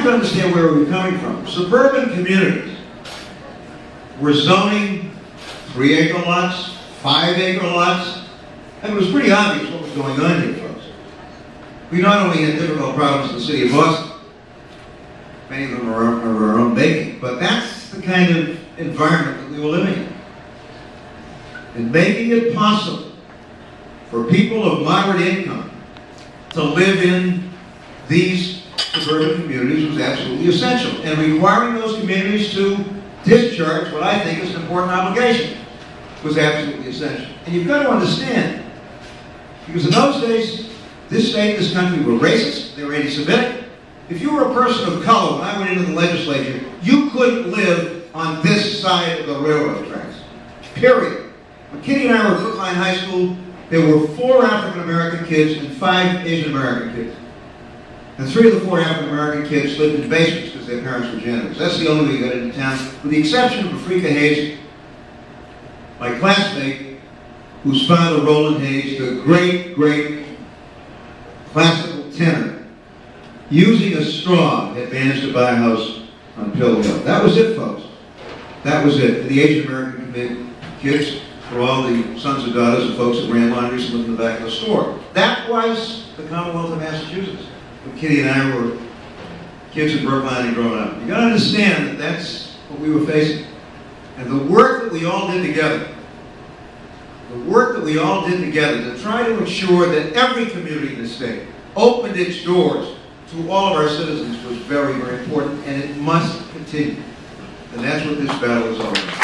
have to understand where we're coming from. Suburban communities were zoning 3-acre lots, 5-acre lots, and it was pretty obvious what was going on here, folks. We not only had difficult problems in the city of Boston, many of them are of our own making, but that's the kind of environment that we were living in. And making it possible for people of moderate income to live in these suburban communities was absolutely essential. And requiring those communities to discharge what I think is an important obligation was absolutely essential. And you've got to understand, because in those days, this state, this country were racist, they were anti-Semitic. If you were a person of color, when I went into the legislature, you couldn't live on this side of the railroad tracks. Period. When Kitty and I were at Brookline High School, there were 4 African-American kids and 5 Asian-American kids. And 3 of the 4 African-American kids lived in basements because their parents were janitors. That's the only way you got into town, with the exception of Afrika Hayes, my classmate, whose father, Roland Hayes, the great classical tenor, using a straw, had managed to buy a house on Pill Hill. That was it, folks. That was it. The Asian-American kids were all the sons and daughters of folks that ran laundries and lived in the back of the store. That was the Commonwealth of Massachusetts when Kitty and I were kids in Brookline and growing up. You got to understand that that's what we were facing. And the work that we all did together, to try to ensure that every community in the state opened its doors to all of our citizens was very, very important, and it must continue. And that's what this battle is all about.